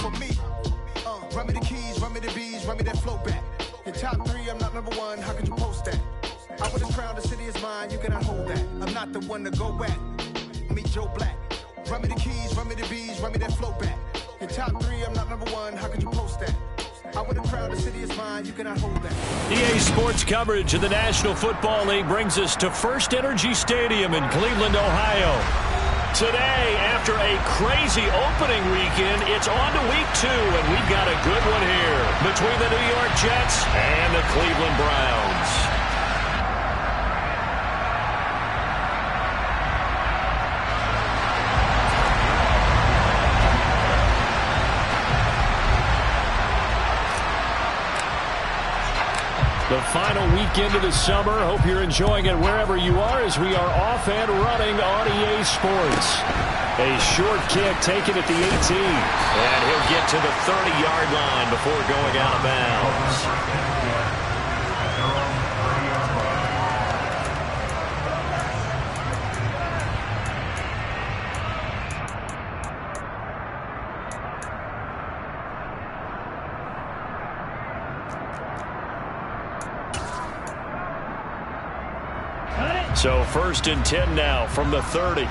for me. Run me the keys, run me the bees, run me that flow back. Your top three, I'm not number one, how could you post that? I would have crowned the city is mine, you cannot hold that. I'm not the one to go back. Meet Joe Black. Run me the keys, run me the bees, run me that flow back. Your top three, I'm not number one, how could you post that? I would have crowned the city is mine, you cannot hold that. EA Sports coverage of the National Football League brings us to First Energy Stadium in Cleveland, Ohio. Today, after a crazy opening weekend, it's on to week 2, and we've got a good one here between the New York Jets and the Cleveland Browns. The final weekend of the summer. Hope you're enjoying it wherever you are as we are off and running on EA Sports. A short kick taken at the 18. And he'll get to the 30-yard line before going out of bounds. So 1st and 10 now from the 30.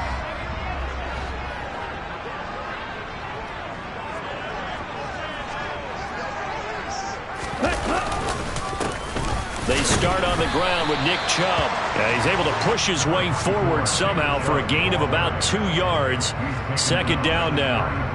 They start on the ground with Nick Chubb. He's able to push his way forward somehow for a gain of about 2 yards. 2nd down now.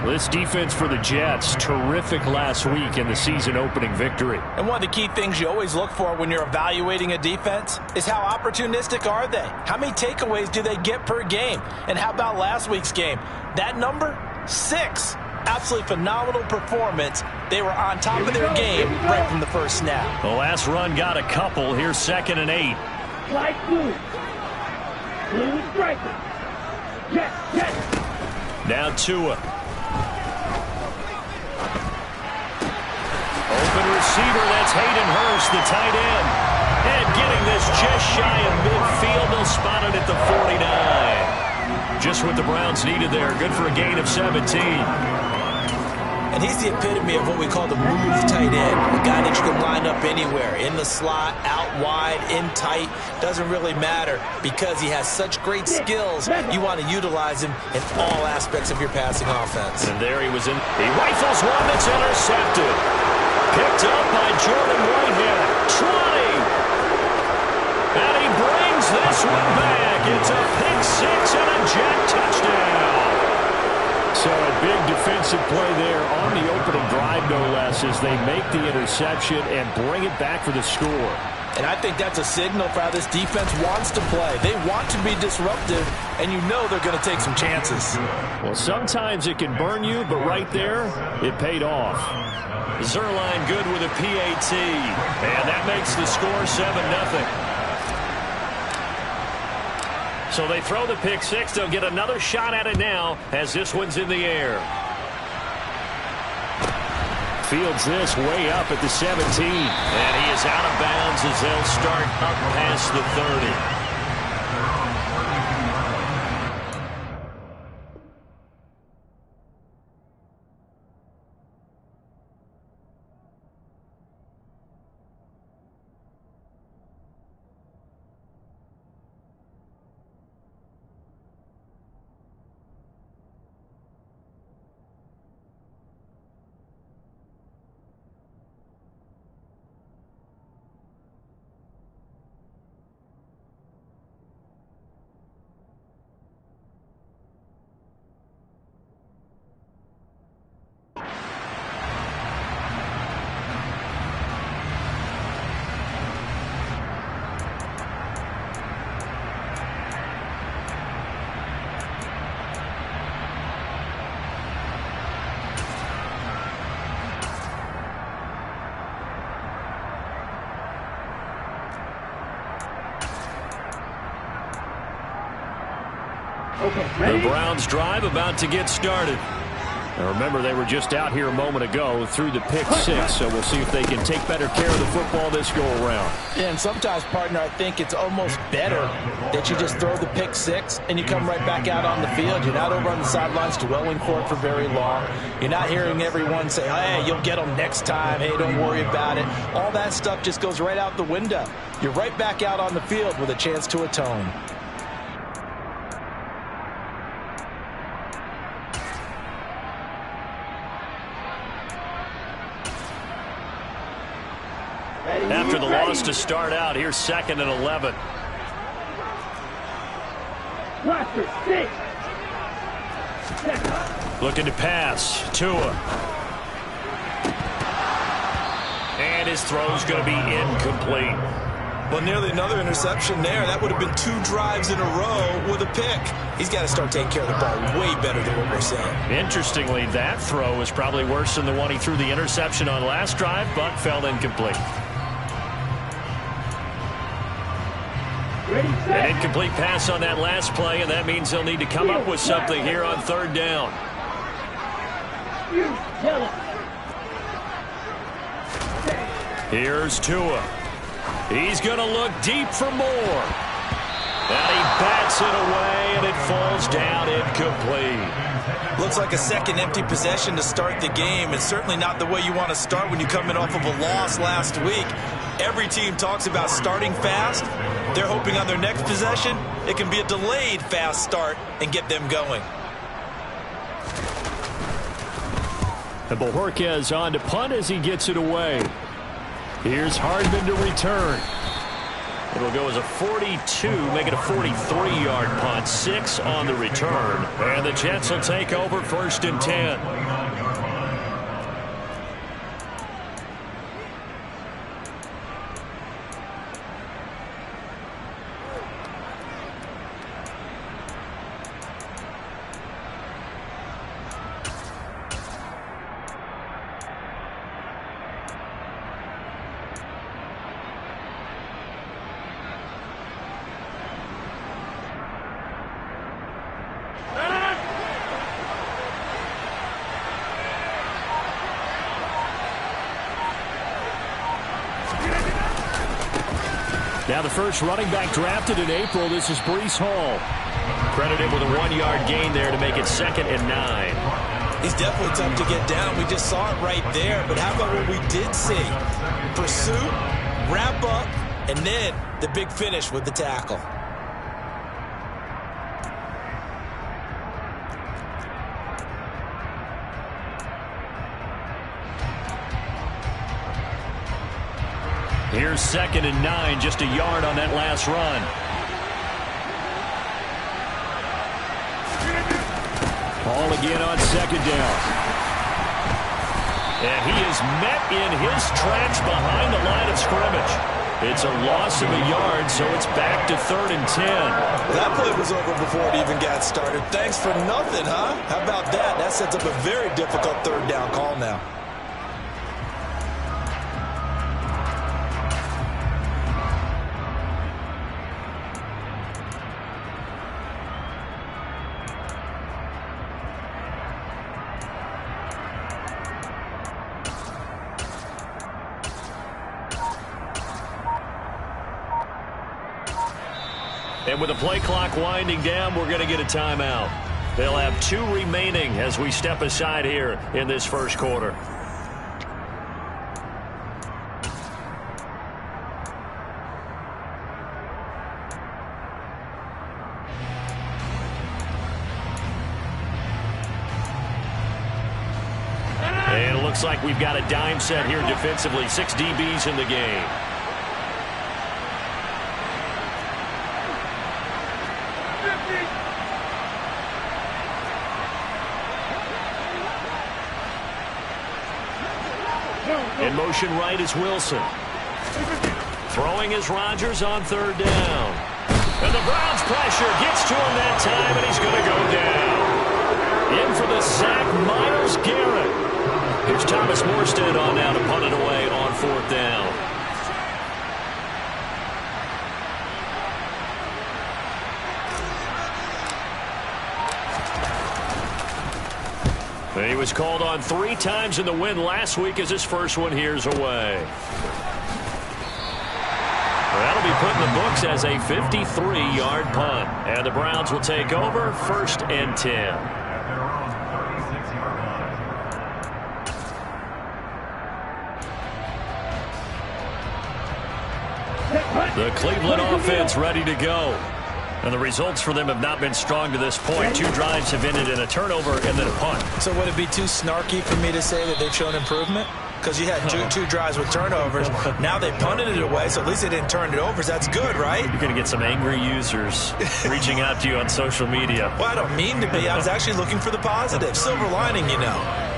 This defense for the Jets, terrific last week in the season-opening victory. And one of the key things you always look for when you're evaluating a defense is how opportunistic are they? How many takeaways do they get per game? And how about last week's game? That number, 6. Absolutely phenomenal performance. They were on top of their game right from the first snap. The last run got a couple. Here's 2nd and 8. Slide blue. Blue striker. Jet. Now Tua. Open receiver, that's Hayden Hurst, the tight end. And getting this just shy of midfield, they'll spot it at the 49. Just what the Browns needed there. Good for a gain of 17. And he's the epitome of what we call the move tight end. A guy that you can line up anywhere. In the slot, out wide, in tight. Doesn't really matter because he has such great skills. You want to utilize him in all aspects of your passing offense. And there he was in. He rifles one that's intercepted. Picked up by Jordan Whitehead. 20. And he brings this one back. It's a pick 6 and a Jet touchdown. So a big defensive play there on the opening drive, no less, as they make the interception and bring it back for the score. And I think that's a signal for how this defense wants to play. They want to be disruptive, and you know they're going to take some chances. Well, sometimes it can burn you, but right there, it paid off. Zuerlein good with a PAT, and that makes the score 7-0. So they throw the pick 6. They'll get another shot at it now as this one's in the air. Fields this way up at the 17. And he is out of bounds as they'll start up past the 30. The Browns drive about to get started. Now remember, they were just out here a moment ago through the pick six, so we'll see if they can take better care of the football this go-around. Yeah, and sometimes, partner, I think it's almost better that you just throw the pick six and you come right back out on the field. You're not over on the sidelines dwelling for it for very long. You're not hearing everyone say, hey, you'll get them next time. Hey, don't worry about it. All that stuff just goes right out the window. You're right back out on the field with a chance to atone. After the loss to start out, here's 2nd and 11. Looking to pass. Tua. And his throw's going to be incomplete. Well, nearly another interception there. That would have been 2 drives in a row with a pick. He's got to start taking care of the ball way better than what we're saying. Interestingly, that throw is probably worse than the one he threw the interception on last drive, but fell incomplete. An incomplete pass on that last play, and that means they'll need to come up with something here on 3rd down. Here's Tua. He's going to look deep for more. And he bats it away, and it falls down incomplete. Looks like a second empty possession to start the game, and certainly not the way you want to start when you come in off of a loss last week. Every team talks about starting fast. They're hoping on their next possession, it can be a delayed fast start and get them going. And Bojorquez on to punt as he gets it away. Here's Hardman to return. It'll go as a 42, make it a 43-yard punt. 6 on the return. And the Jets will take over 1st and 10. Now the first running back drafted in April, this is Breece Hall. Credited with a 1-yard gain there to make it 2nd and 9. He's definitely tough to get down. We just saw it right there. But how about what we did see? Pursuit, wrap up, and then the big finish with the tackle. Here's 2nd and 9, just a yard on that last run. Hall again on 2nd down. And he is met in his tracks behind the line of scrimmage. It's a loss of a yard, so it's back to 3rd and 10. That play was over before it even got started. Thanks for nothing, huh? How about that? That sets up a very difficult 3rd down call now. And with the play clock winding down, we're going to get a timeout. They'll have 2 remaining as we step aside here in this first quarter. And it looks like we've got a dime set here defensively. 6 DBs in the game. In motion right is Wilson. Throwing is Rodgers on 3rd down. And the Browns pressure gets to him that time, and he's going to go down. In for the sack, Myles Garrett. Here's Thomas Morstead on now to punt it away on 4th down. He was called on 3 times in the win last week as his first one here's away. That'll be put in the books as a 53-yard punt. And the Browns will take over 1st and 10. The Cleveland offense ready to go. And the results for them have not been strong to this point. 2 drives have ended in a turnover and then a punt. So would it be too snarky for me to say that they've shown improvement? Because you had two drives with turnovers. Now they punted it away, so at least they didn't turn it over. So that's good, right? You're going to get some angry users reaching out to you on social media. Well, I don't mean to be. I was actually looking for the positive. Silver lining, you know.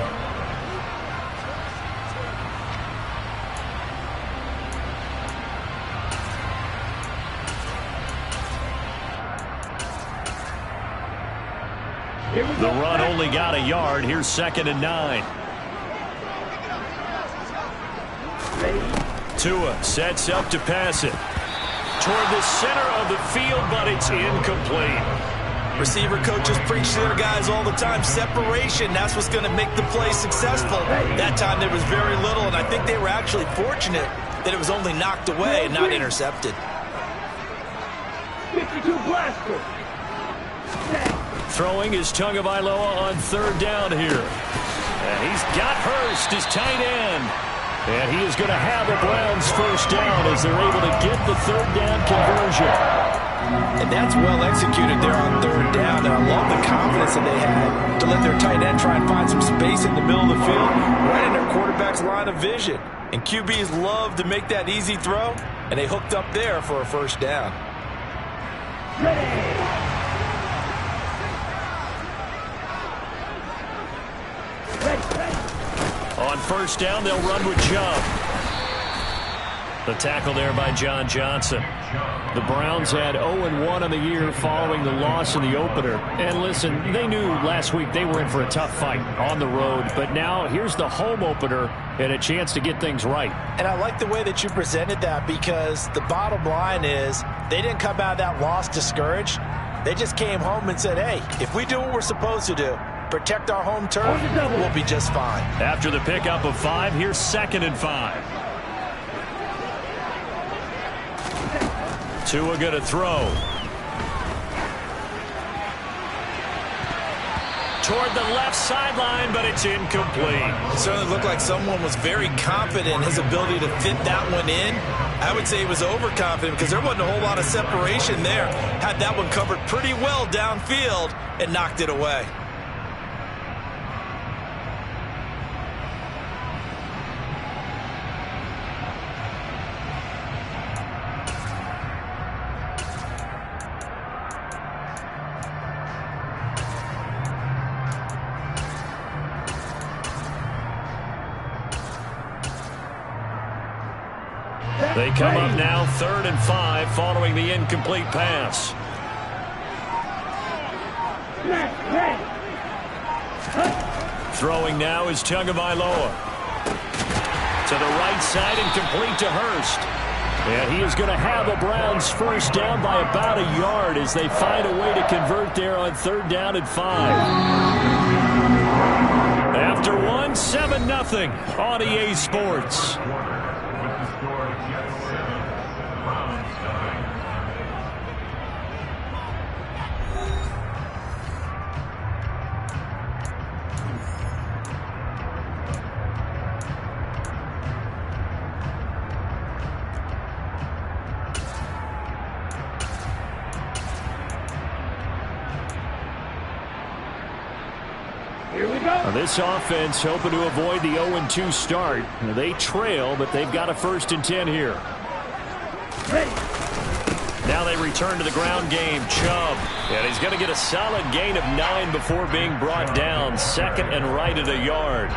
The run only got a yard. Here's 2nd and 9. Tua sets up to pass it toward the center of the field, but it's incomplete. Receiver coaches preach to their guys all the time. Separation, that's what's going to make the play successful. That time there was very little, and I think they were actually fortunate that it was only knocked away and not intercepted. 52 blaster. Throwing is Tagovailoa on 3rd down here. And he's got Hurst, his tight end. And he is going to have a Browns first down as they're able to get the 3rd down conversion. And that's well executed there on 3rd down. And I love the confidence that they had to let their tight end try and find some space in the middle of the field, right in their quarterback's line of vision. And QBs love to make that easy throw, and they hooked up there for a first down. On 1st down, they'll run with Chubb. The tackle there by John Johnson. The Browns had 0-1 on the year following the loss in the opener. And listen, they knew last week they were in for a tough fight on the road. But now here's the home opener and a chance to get things right. And I like the way that you presented that, because the bottom line is they didn't come out of that loss discouraged. They just came home and said, hey, if we do what we're supposed to do, protect our home turf, we'll be just fine. After the pickup of 5, here's 2nd and 5. Tua going to throw. Toward the left sideline, but it's incomplete. It certainly looked like someone was very confident in his ability to fit that one in. I would say he was overconfident because there wasn't a whole lot of separation there. Had that one covered pretty well downfield and knocked it away. They come up now 3rd and 5 following the incomplete pass. Throwing now is Tagovailoa. To the right side and complete to Hurst. And he is going to have a Browns first down by about a yard as they find a way to convert there on 3rd down and 5. After 1, 7-0 on EA Sports. This offense hoping to avoid the 0-2 start. They trail, but they've got a 1st and 10 here. Now they return to the ground game. Chubb. And he's going to get a solid gain of 9 before being brought down. 2nd and right at a yard.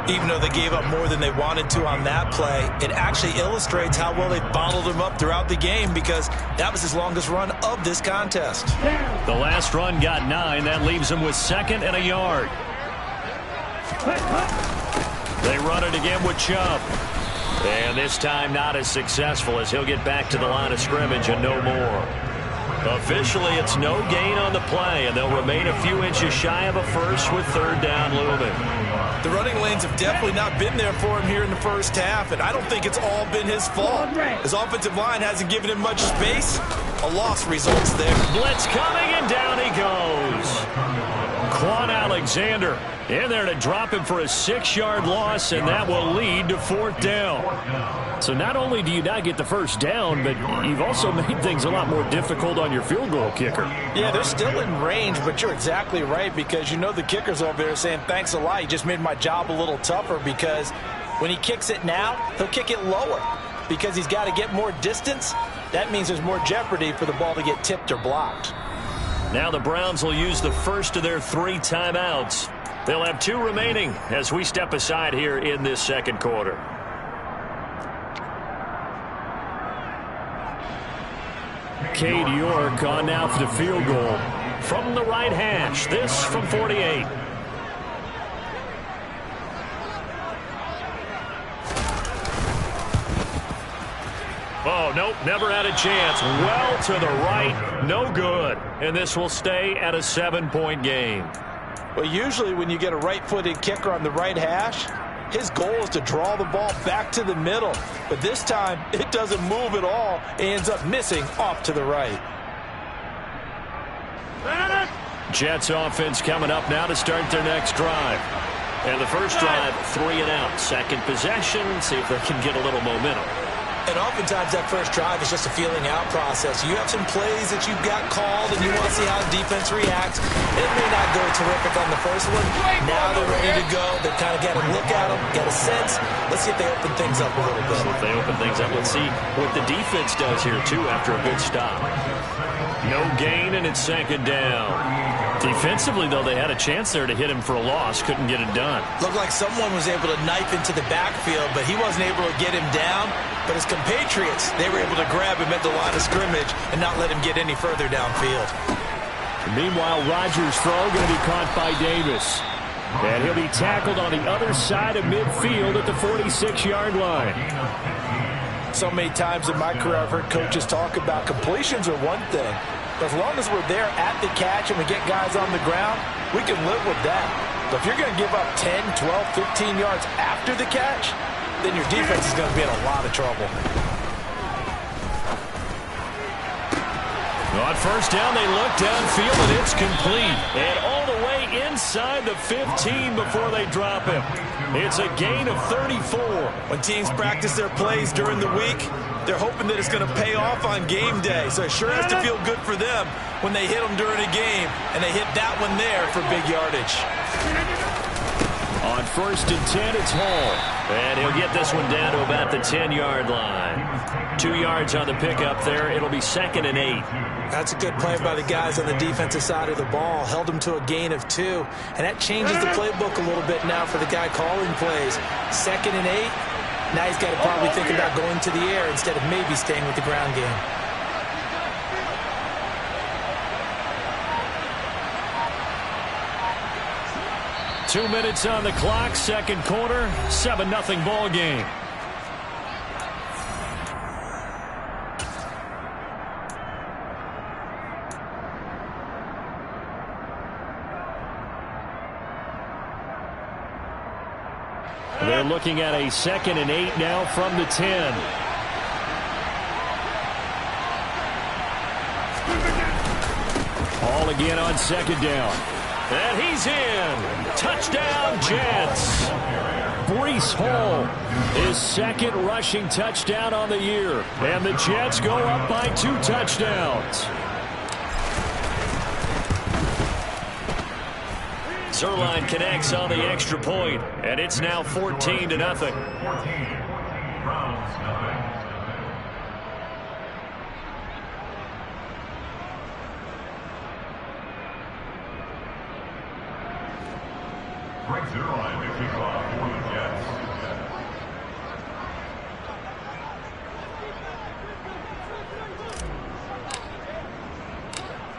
Even though they gave up more than they wanted to on that play, it actually illustrates how well they bottled him up throughout the game, because that was his longest run of this contest. The last run got 9. That leaves him with 2nd and a yard. They run it again with Chubb. And this time not as successful as he'll get back to the line of scrimmage and no more. Officially, it's no gain on the play, and they'll remain a few inches shy of a first with third down looming. The running lanes have definitely not been there for him here in the first half, and I don't think it's all been his fault. His offensive line hasn't given him much space. A loss results there. Blitz coming, and down he goes. Quan Alexander in there to drop him for a 6-yard loss, and that will lead to fourth down. So not only do you not get the first down, but you've also made things a lot more difficult on your field goal kicker. Yeah, they're still in range, but you're exactly right, because you know the kicker's over there saying, thanks a lot, you just made my job a little tougher, because when he kicks it now, he'll kick it lower because he's got to get more distance. That means there's more jeopardy for the ball to get tipped or blocked. Now the Browns will use the first of their 3 timeouts. They'll have 2 remaining as we step aside here in this second quarter. Cade York on now for the field goal from the right hash. This from 48. Oh, nope, never had a chance. Well to the right, no good. And this will stay at a 7-point game. Well, usually when you get a right-footed kicker on the right hash, his goal is to draw the ball back to the middle. But this time, it doesn't move at all. It ends up missing off to the right. Jets offense coming up now to start their next drive. And the first drive, 3 and out. Second possession, see if they can get a little momentum. And oftentimes that first drive is just a feeling out process. You have some plays that you've got called and you want to see how the defense reacts. It may not go terrific on the first one. Now they're ready to go. They've kind of got a look at them, got a sense. Let's see if they open things up a little bit. So if they open things up, let's see what the defense does here too after a good stop. No gain, and it's second down. Defensively, though, they had a chance there to hit him for a loss. Couldn't get it done. Looked like someone was able to knife into the backfield, but he wasn't able to get him down. But his compatriots, they were able to grab him at the line of scrimmage and not let him get any further downfield. Meanwhile, Rodgers' throw going to be caught by Davis. And he'll be tackled on the other side of midfield at the 46-yard line. So many times in my career I've heard coaches talk about completions are one thing. But as long as we're there at the catch and we get guys on the ground, we can live with that. But if you're going to give up 10, 12, 15 yards after the catch, then your defense is going to be in a lot of trouble. On first down, they look downfield, and it's complete. And all the way inside the 15 before they drop him. It's a gain of 34. When teams practice their plays during the week, they're hoping that it's going to pay off on game day. So it sure has to feel good for them when they hit them during a game, and they hit that one there for big yardage. On first and 10, it's Hall. And he'll get this one down to about the 10-yard line. 2 yards on the pickup there. It'll be second and 8. That's a good play by the guys on the defensive side of the ball. Held them to a gain of 2. And that changes the playbook a little bit now for the guy calling plays. Second and 8. Now he's got to probably think about going to the air instead of maybe staying with the ground game. Two minutes on the clock, second quarter, 7-0 ball game. They're looking at a second and 8 now from the 10. Hall again on second down. And he's in. Touchdown, Jets. Breece Hall, his second rushing touchdown on the year. And the Jets go up by 2 touchdowns. Zuerlein connects on the extra point, and it's now 14-0.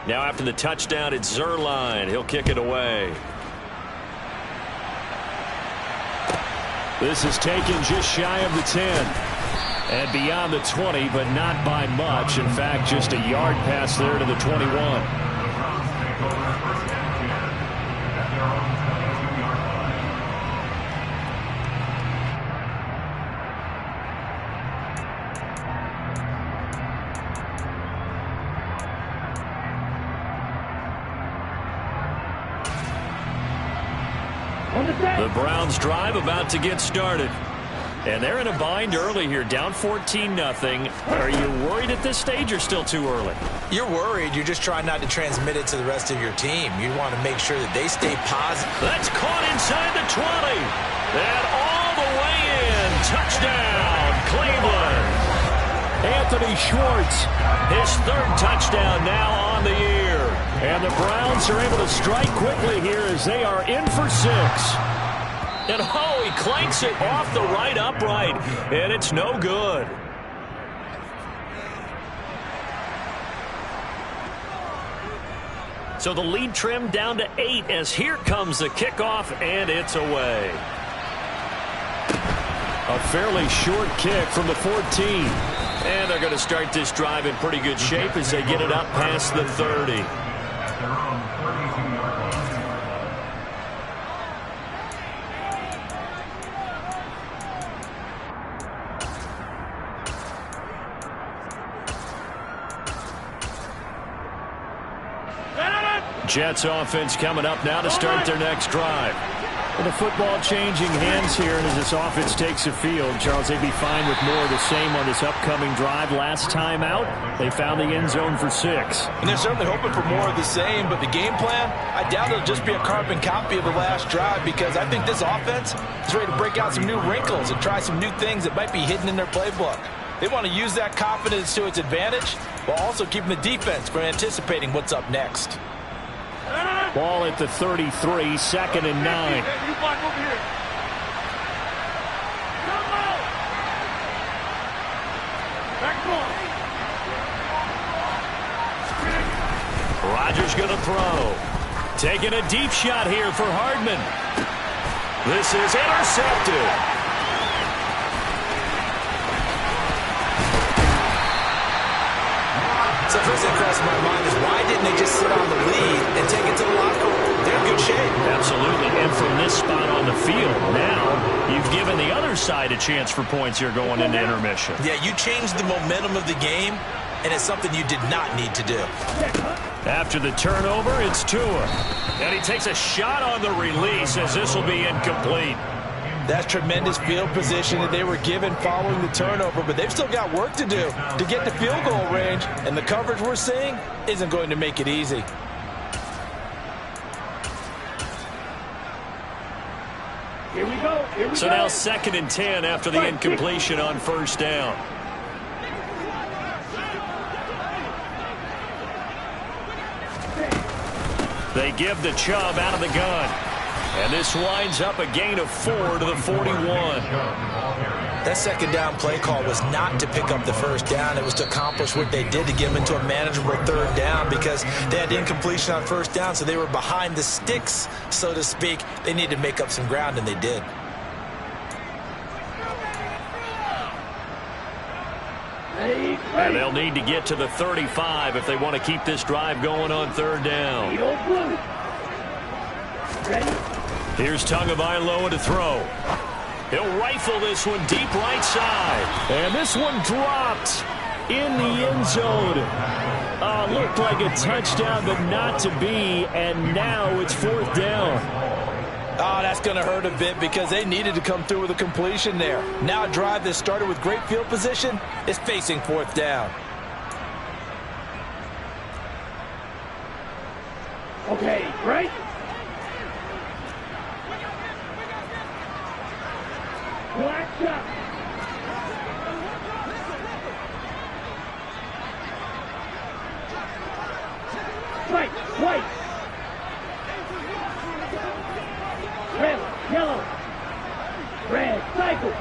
Now after the touchdown, it's Zuerlein. He'll kick it away. This is taken just shy of the 10. And beyond the 20, but not by much. In fact, just a yard pass there to the 21. The Browns drive about to get started. And they're in a bind early here, down 14-0. Are you worried at this stage or still too early? You're worried. You're just trying not to transmit it to the rest of your team. You want to make sure that they stay positive. That's caught inside the 20. And all the way in. Touchdown, Cleveland. Anthony Schwartz, his third touchdown now on the year. And the Browns are able to strike quickly here as they are in for 6. And oh, he clanks it off the right upright, and it's no good. So the lead trimmed down to 8 as here comes the kickoff, and it's away. A fairly short kick from the 14. And they're going to start this drive in pretty good shape as they get it up past the 30. Jets offense coming up now to start their next drive. And the football changing hands here, and as this offense takes the field, Charles, they'd be fine with more of the same on this upcoming drive. Last time out, they found the end zone for 6. And they're certainly hoping for more of the same, but the game plan, I doubt it'll just be a carbon copy of the last drive, because I think this offense is ready to break out some new wrinkles and try some new things that might be hidden in their playbook. They want to use that confidence to its advantage while also keeping the defense from anticipating what's up next. Ball at the 33, 2nd and 9. Rodgers going to throw. Taking a deep shot here for Hardman. This is intercepted. So first thing across my mind is, why didn't they just sit on the lead and take it to the locker room? They're in good shape. Absolutely. And from this spot on the field, now you've given the other side a chance for points here going into intermission. Yeah, you changed the momentum of the game, and it's something you did not need to do. After the turnover, it's Tua. And he takes a shot on the release as this will be incomplete. That's tremendous field position that they were given following the turnover, but they've still got work to do to get to field goal range, and the coverage we're seeing isn't going to make it easy. Here we go. Here we so go. Now 2nd and 10 after the incompletion on first down. They give the Chubb out of the gun. And this winds up a gain of 4 to the 41. That second down play call was not to pick up the first down. It was to accomplish what they did, to get them into a manageable 3rd down, because they had incompletion on first down, so they were behind the sticks, so to speak. They needed to make up some ground, and they did. And they'll need to get to the 35 if they want to keep this drive going on 3rd down. Here's Tagovailoa to throw. He'll rifle this one deep right side. And this one dropped in the end zone. Looked like a touchdown, but not to be. And now it's 4th down. Oh, that's going to hurt a bit, because they needed to come through with a completion there. Now a drive that started with great field position is facing 4th down. Okay, right? Black shot. White. Red, yellow. Red, cycle.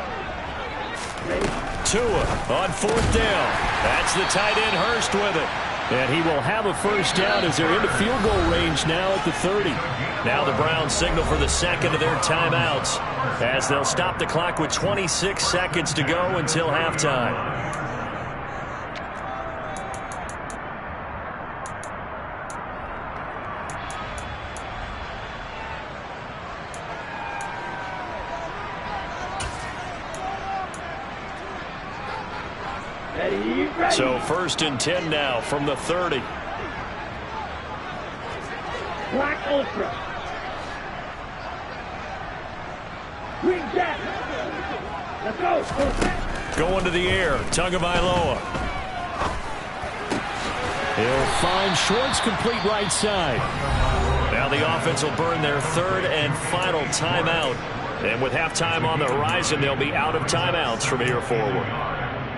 Tua on 4th down. That's the tight end Hurst with it. And he will have a first down as they're into field goal range now at the 30. Now the Browns signal for the second of their timeouts as they'll stop the clock with 26 seconds to go until halftime. So 1st and 10 now from the 30. Black Ultra. Green Jack. Let's go. Going to the air. Tagovailoa. He'll find Schwartz complete right side. Now the offense will burn their third and final timeout. And with halftime on the horizon, they'll be out of timeouts from here forward.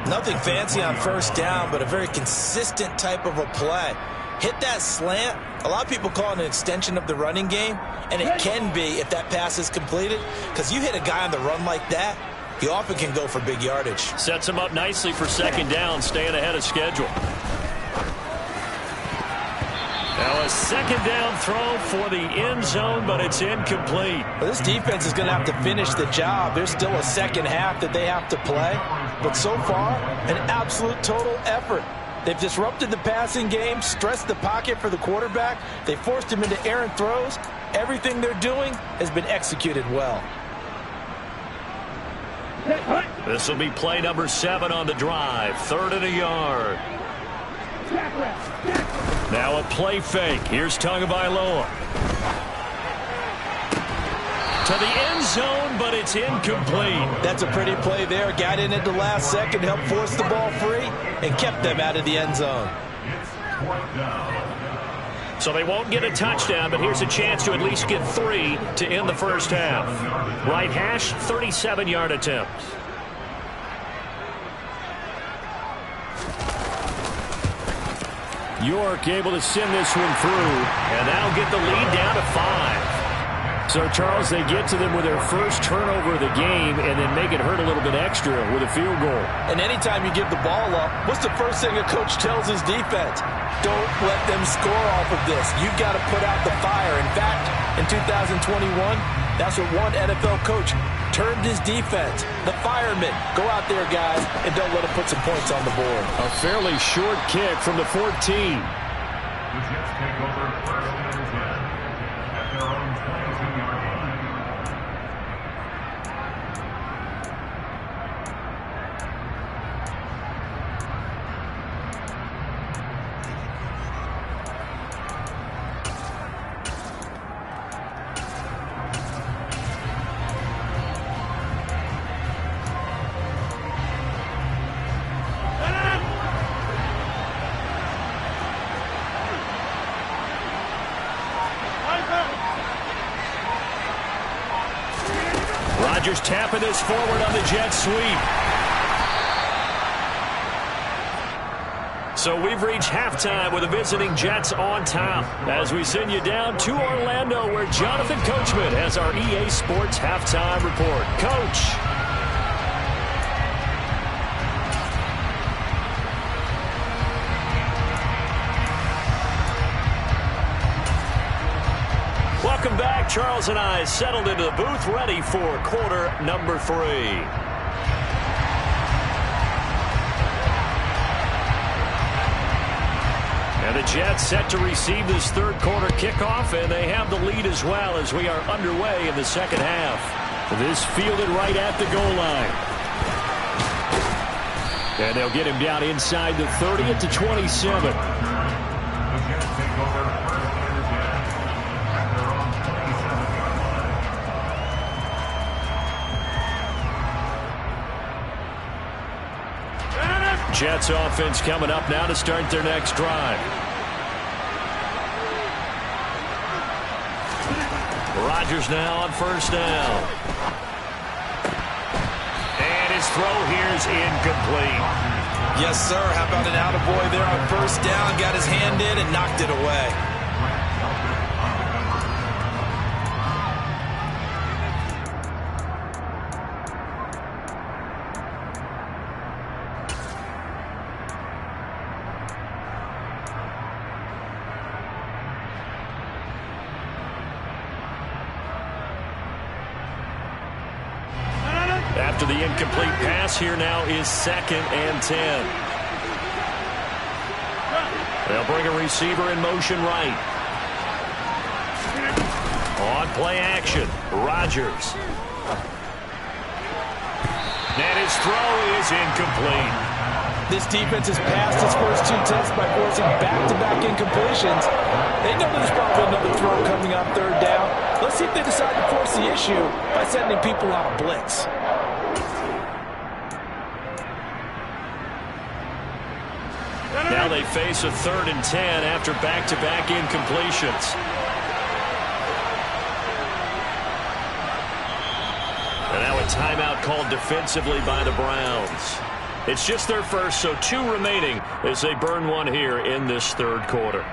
Nothing fancy on first down, but a very consistent type of a play. Hit that slant. A lot of people call it an extension of the running game, and it can be if that pass is completed, because you hit a guy on the run like that, he often can go for big yardage. Sets him up nicely for second down, staying ahead of schedule. Now a second down throw for the end zone, but it's incomplete. Well, this defense is going to have to finish the job. There's still a second half that they have to play. But so far, an absolute total effort. They've disrupted the passing game, stressed the pocket for the quarterback. They forced him into errant throws. Everything they're doing has been executed well. This will be play number 7 on the drive. 3rd and a yard. Now a play fake. Here's Tagovailoa. To the end zone, but it's incomplete. That's a pretty play there. Got in at the last second, helped force the ball free, and kept them out of the end zone. So they won't get a touchdown, but here's a chance to at least get 3 to end the first half. Right hash, 37-yard attempt. York able to send this one through, and that'll get the lead down to 5. So, Charles, they get to them with their first turnover of the game and then make it hurt a little bit extra with a field goal. And anytime you give the ball up, what's the first thing a coach tells his defense? Don't let them score off of this. You've got to put out the fire. In fact, in 2021, that's what one NFL coach termed his defense. The firemen. Go out there, guys, and don't let them put some points on the board. A fairly short kick from the 14. The Jets take over 1st and 10 at their own 22-yard line. Rodgers tapping this forward on the jet sweep. So we've reached halftime with the visiting Jets on top as we send you down to Orlando where Jonathan Coachman has our EA Sports halftime report. Coach. Welcome back. Charles and I settled into the booth ready for quarter number 3. And the Jets set to receive this third quarter kickoff, and they have the lead as well as we are underway in the second half. This fielded right at the goal line. And they'll get him down inside the 30 at the 27. The Jets take over 1st and 10 at their own 27-yard line. Jets offense coming up now to start their next drive. Rodgers now on first down. And his throw here is incomplete. Yes, sir. How about an attaboy there on first down? Got his hand in and knocked it away. after the incomplete pass. Here now is 2nd and 10. They'll bring a receiver in motion right. On play action, Rodgers. And his throw is incomplete. This defense has passed its first 2 tests by forcing back-to-back incompletions. They know there's probably another throw coming on 3rd down. Let's see if they decide to force the issue by sending people on a blitz. Now they face a 3rd and 10 after back-to-back incompletions. And now a timeout called defensively by the Browns. It's just their first, so 2 remaining as they burn one here in this 3rd quarter.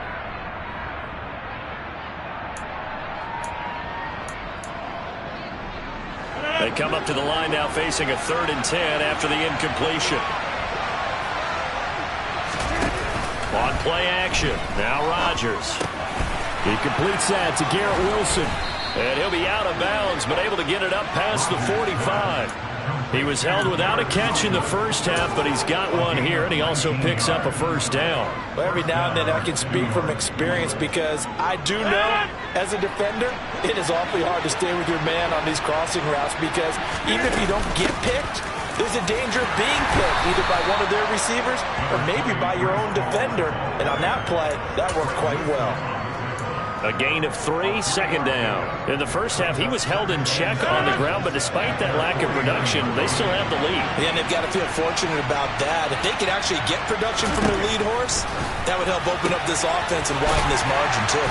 They come up to the line now facing a 3rd and 10 after the incompletion. On play action, now Rodgers. He completes that to Garrett Wilson. And he'll be out of bounds, but able to get it up past the 45. He was held without a catch in the first half, but he's got one here, and he also picks up a 1st down. Well, every now and then I can speak from experience because I do know, as a defender, it is awfully hard to stay with your man on these crossing routes because even if you don't get picked, there's a danger of being picked either by one of their receivers or maybe by your own defender. And on that play, that worked quite well. A gain of 3, 2nd down. In the first half, he was held in check on the ground, but despite that lack of production, they still have the lead. Yeah, and they've got to feel fortunate about that. If they could actually get production from their lead horse, that would help open up this offense and widen this margin, too.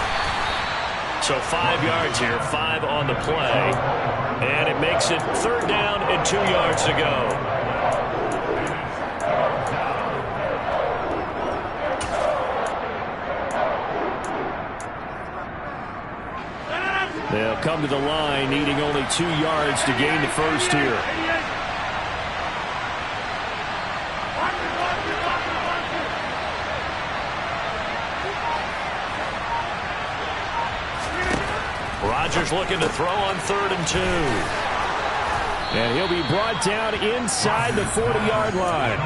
So 5 yards here, 5 on the play, and it makes it 3rd down and 2 yards to go. They'll come to the line, needing only 2 yards to gain the first here. Rodgers looking to throw on 3rd and 2. And he'll be brought down inside the 40-yard line.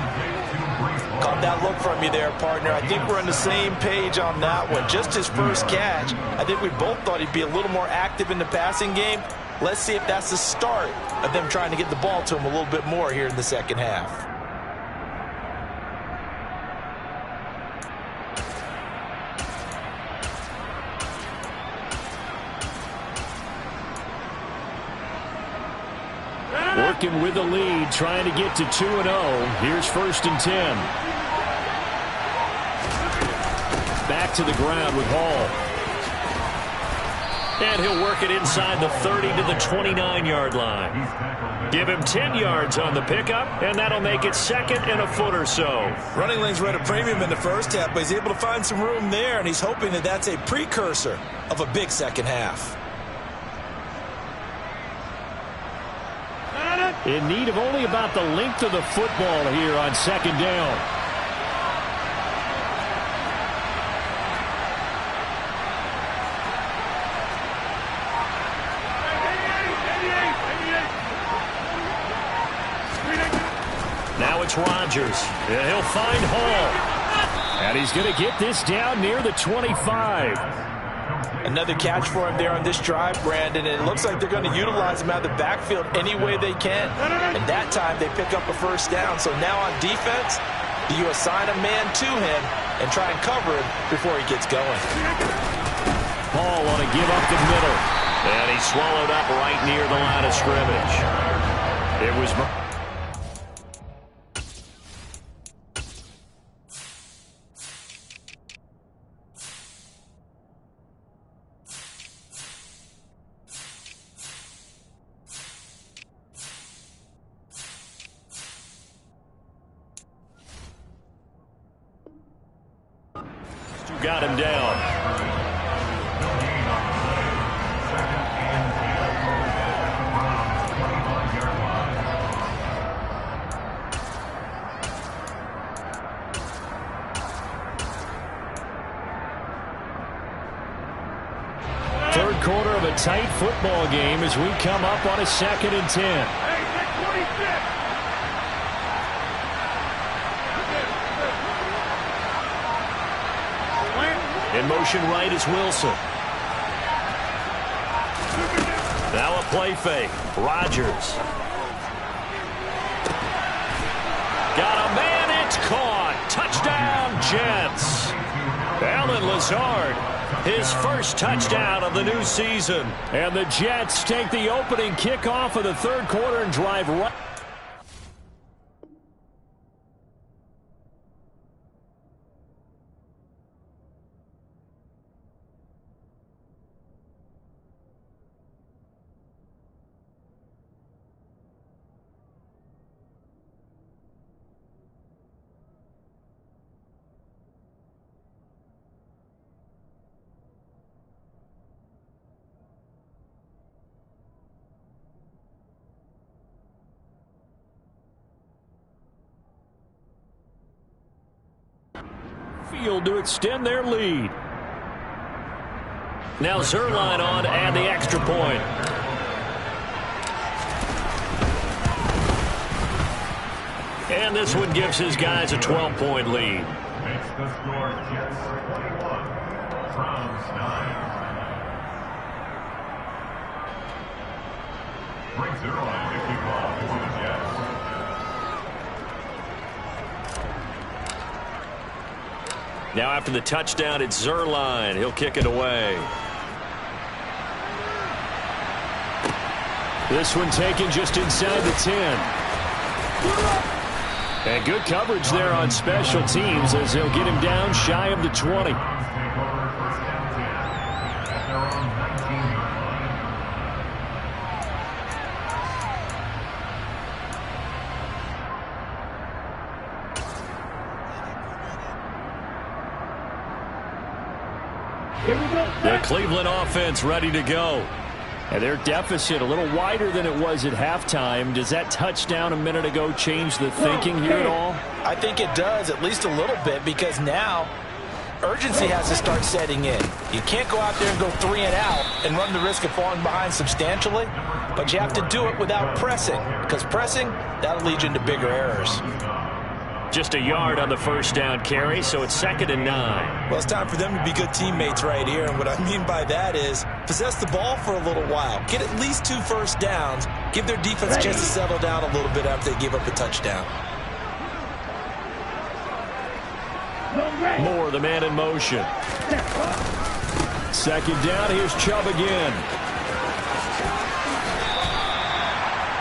Caught that look from you there, partner. I think we're on the same page on that one. Just his first catch. I think we both thought he'd be a little more active in the passing game. Let's see if that's the start of them trying to get the ball to him a little bit more here in the 2nd half. Working with the lead, trying to get to 2-0. Here's 1st and 10. Back to the ground with Hall. And he'll work it inside the 30 to the 29-yard line. Give him 10 yards on the pickup, and that'll make it 2nd and a foot or so. Running lanes were at a premium in the first half, but he's able to find some room there, and he's hoping that that's a precursor of a big 2nd half. In need of only about the length of the football here on 2nd down. Now it's Rodgers. And he'll find Hall. And he's going to get this down near the 25. Another catch for him there on this drive, Brandon, and it looks like they're going to utilize him out of the backfield any way they can. And that time they pick up a 1st down. So now on defense, do you assign a man to him and try and cover him before he gets going? Hall want to give up the middle. And he swallowed up right near the line of scrimmage. It was... got him down. Third quarter of a tight football game as we come up on a 2nd and 10. In motion right is Wilson. Now a play fake. Rodgers. Got a man. It's caught. Touchdown, Jets. Allen Lazard, his first touchdown of the new season. And the Jets take the opening kickoff of the third quarter and drive right. Field to extend their lead. Now Zuerlein on to add the extra point. And this one gives his guys a 12-point lead. Makes the score Jets 21, Browns 9. Frank Zuerlein to kick off for the Jets. Now after the touchdown, it's Zuerlein. He'll kick it away. This one taken just inside the 10. And good coverage there on special teams as they'll get him down shy of the 20. The Cleveland offense ready to go. And their deficit a little wider than it was at halftime. Does that touchdown a minute ago change the thinking here at all? I think it does, at least a little bit, because now urgency has to start setting in. You can't go out there and go 3 and out and run the risk of falling behind substantially, but you have to do it without pressing, because pressing, that'll lead you into bigger errors. Just a yard on the first down carry, so it's 2nd and 9. Well, it's time for them to be good teammates right here, and what I mean by that is possess the ball for a little while. Get at least 2 first downs. Give their defense a chance to settle down a little bit after they give up a touchdown. Moore, the man in motion. 2nd down, here's Chubb again.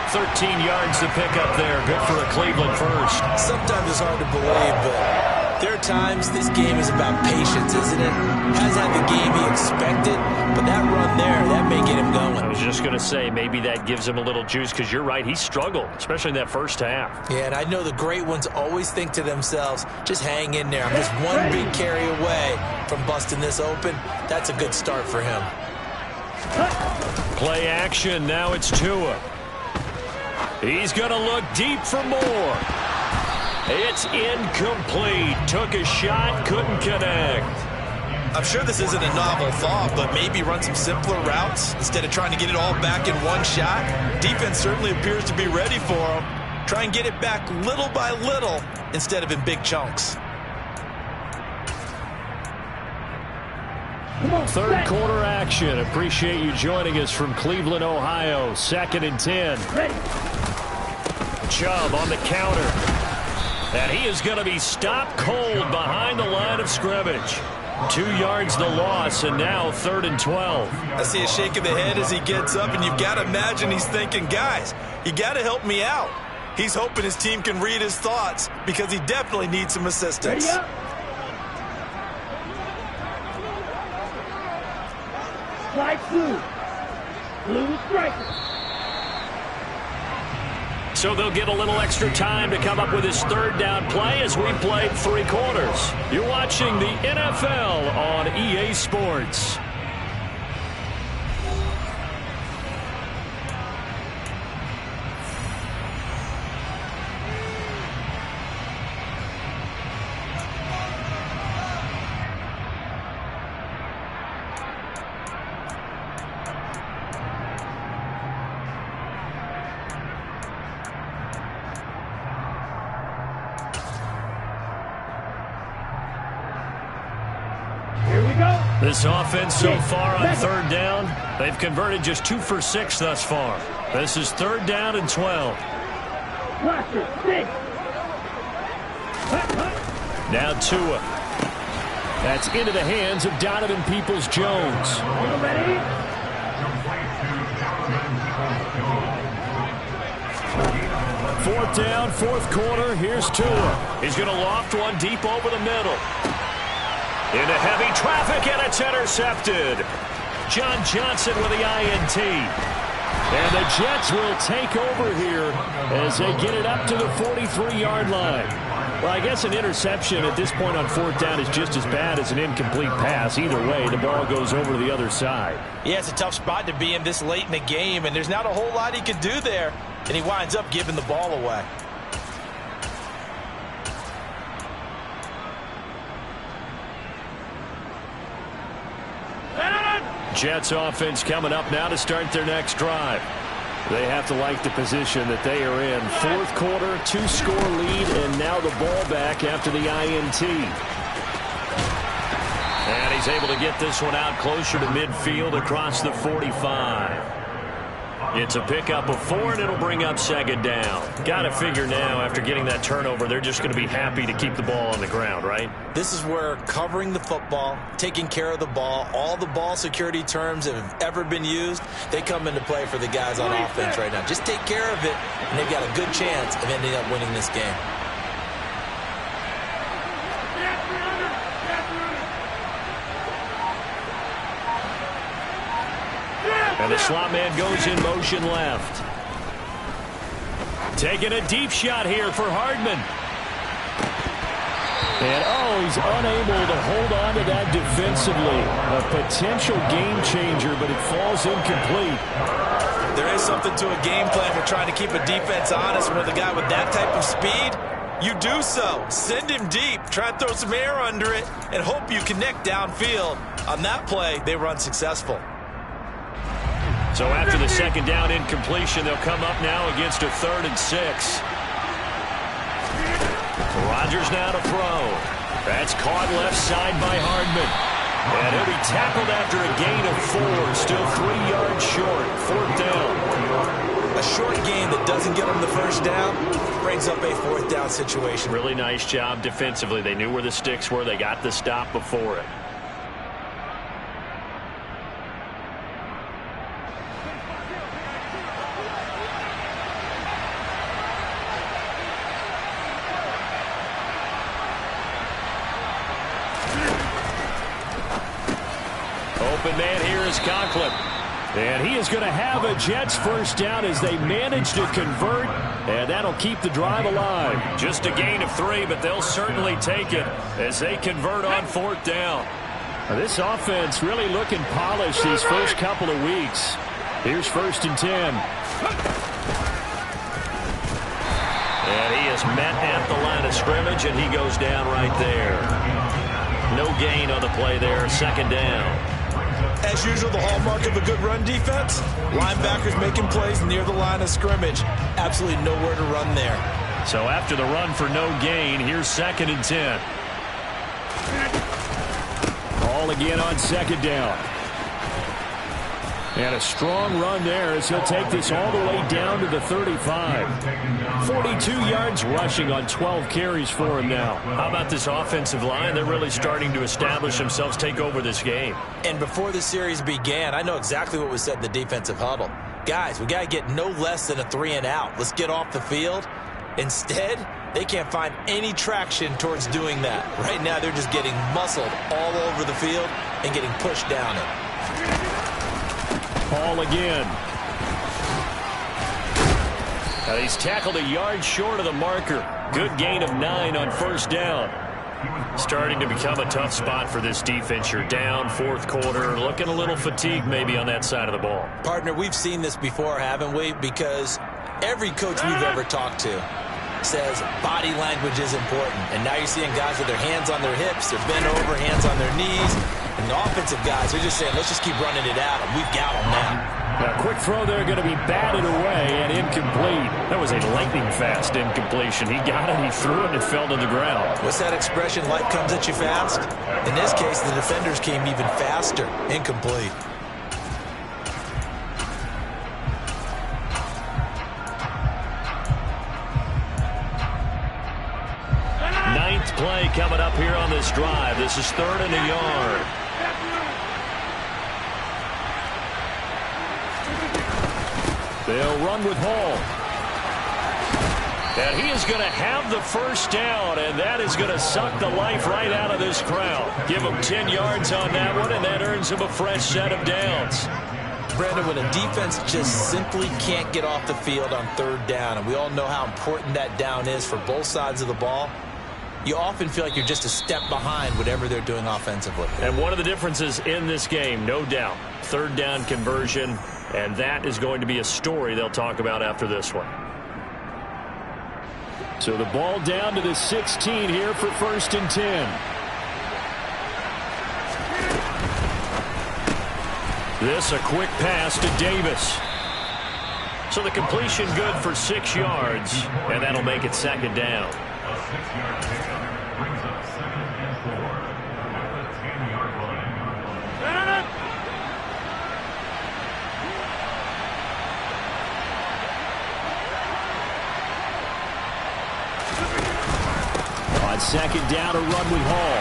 13 yards to pick up there. Good for a Cleveland first. Sometimes it's hard to believe, but there are times this game is about patience, isn't it? Hasn't had the game he expected, but that run there, that may get him going. I was just going to say, maybe that gives him a little juice, because you're right, he struggled, especially in that first half. Yeah, and I know the great ones always think to themselves, just hang in there. I'm just one big carry away from busting this open. That's a good start for him. Play action, now it's Tua. He's going to look deep for more. It's incomplete. Took a shot, couldn't connect. I'm sure this isn't a novel thought, but maybe run some simpler routes instead of trying to get it all back in one shot. Defense certainly appears to be ready for him. Try and get it back little by little instead of in big chunks. Third quarter action. Appreciate you joining us from Cleveland, Ohio. 2nd and 10. Chubb on the counter. And he is going to be stopped cold behind the line of scrimmage. 2 yards the loss, and now 3rd and 12. I see a shake of the head as he gets up, and you've got to imagine he's thinking, guys, you got to help me out. He's hoping his team can read his thoughts because he definitely needs some assistance. Slide blue. Blue striker. So they'll get a little extra time to come up with his 3rd down play as we played 3 quarters. You're watching the NFL on EA Sports. Here we go. This offense so far on third down, they've converted just 2 for 6 thus far. This is 3rd down and 12. Now Tua. That's into the hands of Donovan Peoples-Jones. 4th down, 4th quarter. Here's Tua. He's going to loft one deep over the middle. Into heavy traffic, and it's intercepted. John Johnson with the INT. And the Jets will take over here as they get it up to the 43-yard line. Well, I guess an interception at this point on 4th down is just as bad as an incomplete pass. Either way, the ball goes over to the other side. Yeah, it's a tough spot to be in this late in the game, and there's not a whole lot he can do there. And he winds up giving the ball away. Jets offense coming up now to start their next drive. They have to like the position that they are in. 4th quarter, 2-score lead, and now the ball back after the INT. And he's able to get this one out closer to midfield across the 45. It's a pickup of 4, and it'll bring up 2nd down. Got to figure now, after getting that turnover, they're just going to be happy to keep the ball on the ground, right? This is where covering the football, taking care of the ball, all the ball security terms that have ever been used, they come into play for the guys on offense right now. Just take care of it, and they've got a good chance of ending up winning this game. And the slot man goes in motion left. Taking a deep shot here for Hardman. And, he's unable to hold on to that defensively. A potential game changer, but it falls incomplete. There is something to a game plan for trying to keep a defense honest with a guy with that type of speed. You do so. Send him deep. Try and throw some air under it and hope you connect downfield. On that play, they were unsuccessful. So after the 2nd down incompletion, they'll come up now against a 3rd and 6. Rodgers now to throw. That's caught left side by Hardman. And he'll be tackled after a gain of 4. Still 3 yards short. 4th down. A short gain that doesn't get them the 1st down brings up a 4th down situation. Really nice job defensively. They knew where the sticks were. They got the stop before it. Open man here is Conklin. And he is going to have a Jets 1st down as they manage to convert. And that'll keep the drive alive. Just a gain of 3, but they'll certainly take it as they convert on 4th down. This offense really looking polished these first couple of weeks. Here's 1st and 10. And he is met at the line of scrimmage, and he goes down right there. No gain on the play there. 2nd down. As usual, the hallmark of a good run defense, linebackers making plays near the line of scrimmage. Absolutely nowhere to run there. So after the run for no gain, here's 2nd and 10. Ball again on 2nd down. And a strong run there as he'll take this all the way down to the 35. 42 yards rushing on 12 carries for him now. How about this offensive line? They're really starting to establish themselves, take over this game. And before the series began, I know exactly what was said in the defensive huddle. Guys, we got to get no less than a 3 and out. Let's get off the field. Instead, they can't find any traction towards doing that. Right now, they're just getting muscled all over the field and getting pushed down it. Ball again. And he's tackled a yard short of the marker. Good gain of 9 on 1st down. Starting to become a tough spot for this defense. You're down 4th quarter, looking a little fatigued maybe on that side of the ball. Partner, we've seen this before, haven't we? Because every coach we've ever talked to says body language is important. And now you're seeing guys with their hands on their hips, they're bent over, hands on their knees. And the offensive guys, they're just saying, let's just keep running it at them. We've got them now. A quick throw there going to be batted away and incomplete. That was a lightning-fast incompletion. He got it, he threw it, and it fell to the ground. What's that expression, life comes at you fast? In this case, the defenders came even faster. Incomplete. Ninth play coming up here on this drive. This is 3rd and a yard. They'll run with Hall. And he is going to have the first down, and that is going to suck the life right out of this crowd. Give him 10 yards on that one, and that earns him a fresh set of downs. Brandon, when a defense just simply can't get off the field on 3rd down, and we all know how important that down is for both sides of the ball, you often feel like you're just a step behind whatever they're doing offensively. And one of the differences in this game, no doubt, 3rd down conversion, and that is going to be a story they'll talk about after this one. So the ball down to the 16 here for 1st and 10. This a quick pass to Davis. So the completion good for 6 yards, and that'll make it 2nd down. A 6-yard pickup brings up 2nd and 4 at the 10-yard line. On 2nd down, a run with Hall.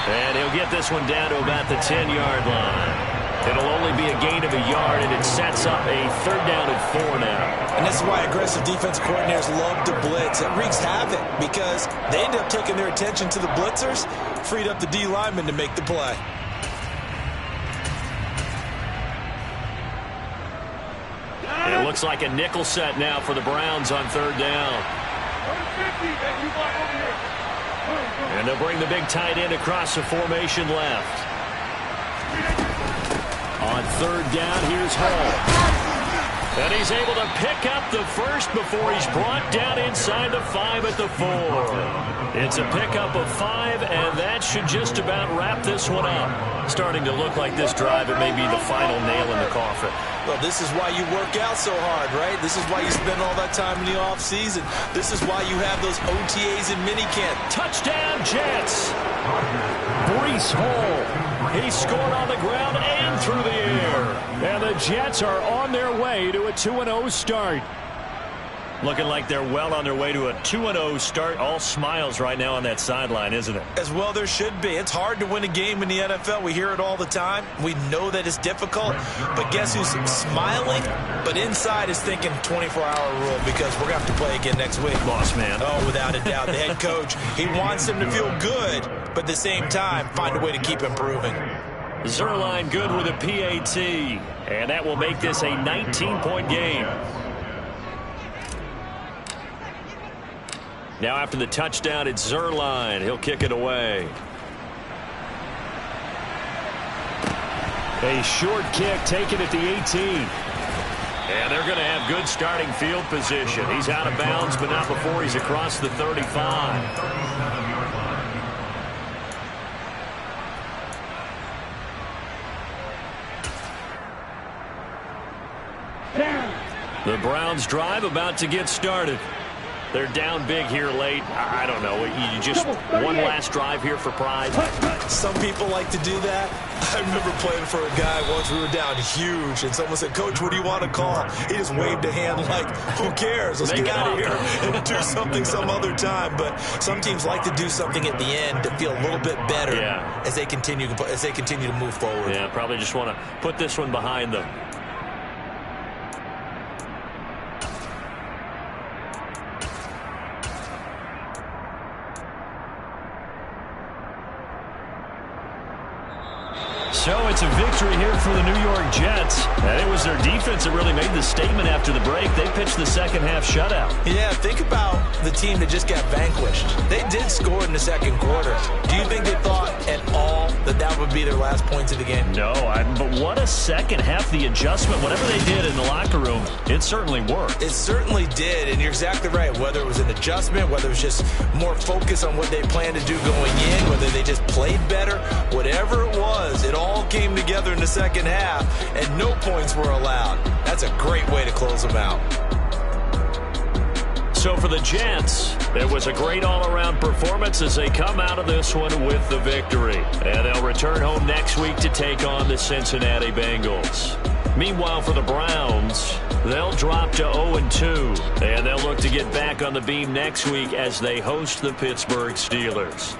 And he'll get this one down to about the 10-yard line. It'll only be a gain of a yard, and it sets up a 3rd down and 4 now. And this is why aggressive defense coordinators love to blitz. It wreaks havoc because they end up taking their attention to the blitzers, freed up the D lineman to make the play. And it looks like a nickel set now for the Browns on 3rd down. And they'll bring the big tight end across the formation left. On 3rd down, here's Hall. And he's able to pick up the first before he's brought down inside the 5 at the 4. It's a pickup of 5, and that should just about wrap this one up. Starting to look like this drive, it may be the final nail in the coffin. Well, this is why you work out so hard, right? This is why you spend all that time in the offseason. This is why you have those OTAs and minicamp. Touchdown, Jets! Breece Hall. He scored on the ground and through the air. And the Jets are on their way to a 2-0 start. Looking like they're well on their way to a 2-0 start. All smiles right now on that sideline, isn't it? As well there should be. It's hard to win a game in the NFL. We hear it all the time. We know that it's difficult. But guess who's smiling? But inside is thinking 24-hour rule because we're going to have to play again next week. Boss man. Oh, without a doubt. The head coach, he wants them to feel good, but at the same time, find a way to keep improving. Zuerlein good with a PAT. And that will make this a 19-point game. Now after the touchdown, it's Zuerlein. He'll kick it away. A short kick taken at the 18. And they're going to have good starting field position. He's out of bounds, but not before he's across the 35. The Browns drive about to get started. They're down big here late. I don't know. You just one last drive here for pride. Some people like to do that. I remember playing for a guy once. We were down huge, and someone said, "Coach, what do you want to call?" He just waved a hand like, "Who cares? Let's get out of here and do something some other time." But some teams like to do something at the end to feel a little bit better as they continue to move forward. Yeah, probably just want to put this one behind them. So it's a victory here for the New York Jets. And it was their defense that really made the statement after the break. They pitched the second half shutout. Yeah, think about the team that just got vanquished. They did score in the second quarter. Do you think they thought at all that that would be their last points of the game? No, but what a second half. The adjustment, whatever they did in the locker room, it certainly worked. It certainly did, and you're exactly right. Whether it was an adjustment, whether it was just more focus on what they planned to do going in, whether they just played better, whatever it was, It all came together in the second half, and no points were allowed. That's a great way to close them out. So for the Jets, it was a great all-around performance as they come out of this one with the victory. And they'll return home next week to take on the Cincinnati Bengals. Meanwhile, for the Browns, they'll drop to 0-2, and they'll look to get back on the beam next week as they host the Pittsburgh Steelers.